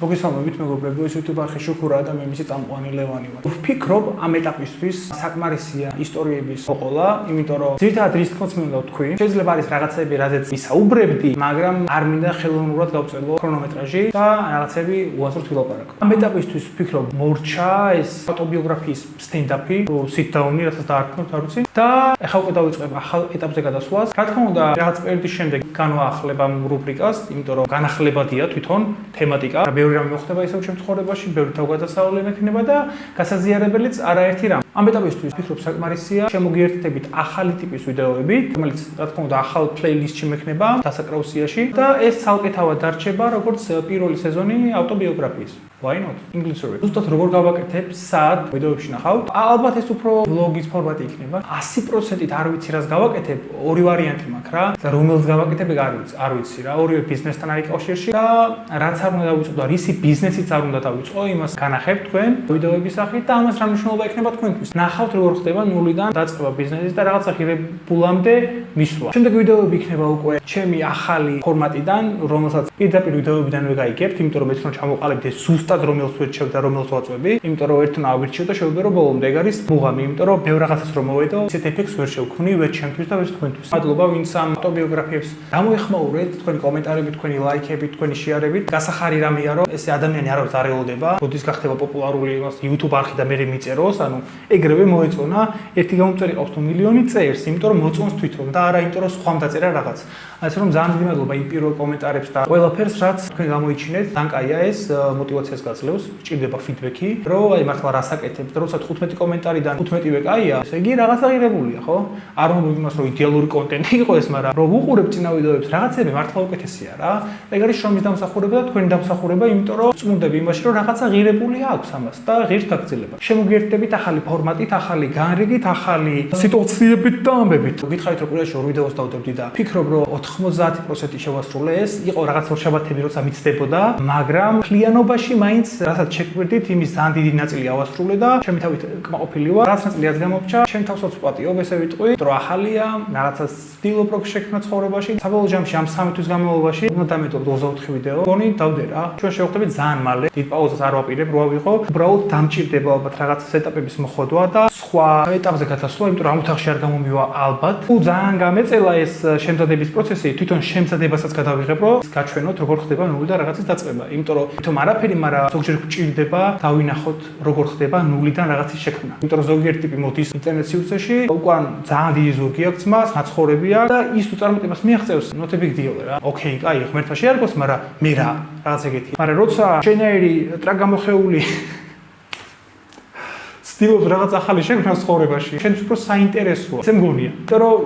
მოგესალმებით მეგობრებო, ეს YouTube არხი შუქურაა და მე მისი წამყვანი ლევანი ვარ. ვფიქრობ ამ ეტაპისთვის საკმარისია ისტორიების მოყოლა, იმიტომ რომ ძირითადად რის თქოს მინდა ვთქვი, შეიძლება არის რაღაცები, რაზეც ვისაუბრებდი, მაგრამ არ მინდა ხელოვნურად გავწელო ქრონომეტრაჟი და რაღაცები უაზროდ ვილაპარაკო. ამ ეტაპისთვის ვფიქრობ მორჩა ეს ავტობიოგრაფიის სტენდაპი, sit down-ი, რასაც დაარქმევთ, არ ვიცი. და ახლა უკვე დავიწყებ ახალ ეტაპზე გადასვლას. რა თქმა უნდა, რაღაც პერიოდის შემდეგ განვაახლებ ამ რუბრიკას, იმიტომ რომ განახლებადია თვითონ თემატიკა. ბევრი რამე მოხდება ისევ ჩემს ცხოვრებაში, ბევრი თავგადასავლელი მექნება და გასაზიარებელიც არაერთი რამ. ამ ეტაპისთვის ვფიქრობ საკმარისია შემოგიერთდებით ახალი ტიპის ვიდეოებით, რომელიც რა თქმა უნდა ახალ პლეილისტში მექნება დასაკრავ სიაში და ეს ცალკეთავად დარჩება როგორც პირველი სეზონი ავტობიოგრაფიის. Why not? ინგლისური. ზუსტად როგორ გავაკეთებ, სად ვიდეოებში ნახავთ. ალბათ ეს უფრო ვლოგის ფორმატი იქნება. 100%-ით არ ვიცი რას გავაკეთებ, ორი ვარიანტი მაქვს რა. და რომელს გავაკეთებ, არ ვიცი რა. ორივე ბიზნესთან არის კავშირში და რაც არ უნდა დავიწყო და რისი ბიზნესიც არ უნდა დავიწყო, იმას განახებ თქვენ ვიდეოების სახით და ამას რა მნიშვნელობა ექნება თქვენთვის. ნახავთ როგორ ხდება ნულიდან დაწყება ბიზნესის და რაღაცა ღირებულამდე მისვლა. შემდეგ ვიდეოები იქნება უკვე ჩემი ახალი ფორმატიდან, რომელსაც პირდაპირ ვიდეოებიდანვე გაიგებთ, იმიტომ რომ მეც რომ ჩამოყალიბდე ზუსტად რომელს ვერჩევ და რომელს ვაწვევი, იმიტომ რომ ერთნა ავირჩიო და შევიდე რომ ბოლომდე ეგ არის მუღამი, იმიტომ რომ ბევრ რაღაცას რომ მოვედო, ისეთ ეფექტს ვერ შევქმნი ვერ ჩემთვის და ვერ თქვენთვის. მადლობა ვინც ამ ავტობიოგრაფიებს გამოეხმაურეთ, თქვენი კომენტარებით, თქვენი ლაიქებით, თქვენი შეარებით. გასახარი რამეა რომ ეს ადამიანი არავის არ ელოდება, როდის გახდება პოპულარული YouTube არხი და მე მიწეროს, ანუ ეგრევე მოეწონა, ერთი გამომწერი ყავს თუ მილიონი წერს, იმიტომ რომ მოწონს თვითონ და არა იმიტომ რომ სხვამ დაწერა რაღაც. ასე რომ ძალიან დიდი მადლობა იმ პირველ კომენტარებს და ყველაფერს, რაც თქვენ გამოიჩინეთ, ძალიან კაია ეს мотивაციას გაძლევს, სჭირდება ფიდბექი, რომ აი მართლა რას აკეთებ და როცა 15 კომენტარიდან 15-ვე კაია, ესე იგი რაღაცა ღირებულია, ხო? არ ვამბობ იმას, რომ იდეალური კონტენტი იყო ეს, მაგრამ რომ ვუყურებ წინა ვიდეოებს, რაღაცები მართლა უკეთესია რა. ეგ არის შრომის დამსახურება და თქვენი დამსახურება, იმიტომ რომ წმუნდები იმაში, რომ რაღაცა ღირებული აქვს ამას და ღირს გაგრძელება. შემოგიერთდებით ახალი ფორმატით, ახალი განრიგით, ახალი სიტუაციებით და ამბებით. გითხარით რომ პირველში ორ ვიდეოს დავდებდი და ფიქრობ რომ 90% შევასრულე ეს, იყო რაღაც ორ შაბათები როცა მიცდებოდა, მაგრამ კლიანობაში მაინც რასაც შეკვირდით, იმის ძალიან დიდი ნაწილი ავასრულე და ჩემი თავით კმაყოფილი ვარ. რაც ნაწილიაც გამოვჭა, ჩემ თავს ვაწვატიობ, ესე ვიტყვი, რომ ახალია, რაღაცა ვცდილობ რო შექმნა ცხოვრებაში. საბოლოო ჯამში ამ 3 თვის განმავლობაში უნდა დამეტყობ 24 ვიდეო. გონი დავდე რა. ჩვენ შევხვდებით ძალიან მალე. დიდ პაუზას არ ვაპირებ, რო ავიღო. უბრალოდ დამჭირდება ალბათ რაღაცა ეტაპების მოხდვა და სხვა ეტაპზე გადასვლა, იმიტომ რომ ამ ოთახში არ გამომივა ალბათ. თუ ძალიან გამეწელა ეს შემზადების პროცესი, თვითონ შემზადებასაც გადავიღებ, რომ გაჩვენოთ როგორ ხდება ნული და რაღაცის დაწყება. იმიტომ რომ თვითონ არაფერი, მაგრამ ზოგჯერ გვჭირდება დავინახოთ როგორ ხდება ნულიდან რაღაცის შექმნა. იმიტომ რომ ზოგიერთი ტიპი მოდის ინტერნეტ სივრცეში, უკან ძალიან დიდი ზურგი აქვს მას, მაცხოვრებია და ის თუ წარმატებას მიაღწევს, not a big deal რა. ოკეი, კაი, ღმერთმა შეარგოს, მაგრამ მე რა, რაღაც ეგეთი. მაგრამ როცა შენაირი ტრაგამოხეული ცდილობს რაღაც ახალი შექმნა ცხოვრებაში, შენც უფრო საინტერესოა. ესე მგონია. იმიტომ რომ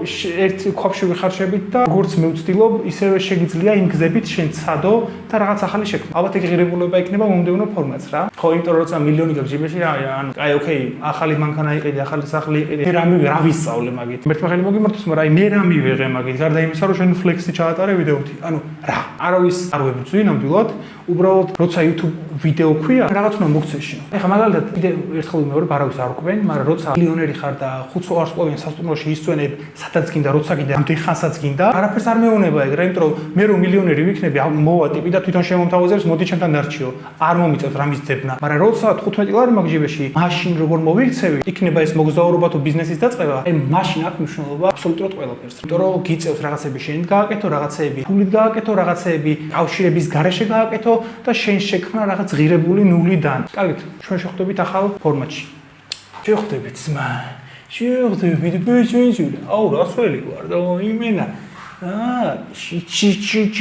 ერთ ქვაბში ვიხარშებით და როგორც მე ვცდილობ, ისევე შეგიძლია იმ გზებით შენ ცადო და რაღაც ახალი შექმნა. ალბათ ეგ ღირებულება იქნება მომდევნო ფორმატს რა. ხო, იმიტომ რომ როცა მილიონი გაქვს ჯიბეში, ანუ აი ოკეი, ახალი მანქანა იყიდე, ახალი სახლი იყიდე. მე რა მივიღე, რა ვისწავლე მაგით. მერტმა ხელი მოგიმართოს, მაგრამ აი მე რა მივიღე მაგით. გარდა იმისა, რომ შენ ფლექსი ჩაატარე ვიდეოთი. ანუ რა, არავის არ ვებრძვი ნამდვილად. უბრალოდ როცა YouTube ვიდეო ქვია, რაღაც უნდა მოგცეშინო. ეხლა მაგალითად კიდე ერთხელ მეორე არავის არ ყვენ, მაგრამ როცა მილიონერი ხარ და 5 ვარსკვლავიან სასტუმროში ისწვენებ, სადაც გინდა, როცა გინდა, ამდენ ხანსაც გინდა, არაფერს არ მეუნება ეგრე, იმიტომ რომ მე რომ მილიონერი ვიქნები, მოვა ტიპი და თვითონ შემომთავაზებს, მოდი ჩემთან დარჩიო. არ მომიწევს რამის ძებნა. მაგრამ როცა 15 ლარი მაქვს ჯიბეში, მაშინ როგორ მოვიქცევი, იქნება ეს მოგზაურობა თუ ბიზნესის დაწყება, აი მაშინ აქვს მნიშვნელობა აბსოლუტურად ყველაფერს. იმიტომ რომ გიწევს რაღაცები შენით გააკეთო, რაღაცეები ფულით გააკეთო, რაღაცეები კავშირების გარეშე გააკეთო და შენ შექმნა რაღაც ღირებული ნულიდან. კარგით, ჩვენ შევხვდებით ახალ ფორმატში. შევხვდებით ძმა. შევხვდებით ბეჭეჭურა. აუ, რასველი ვარ და იმენა. ჩი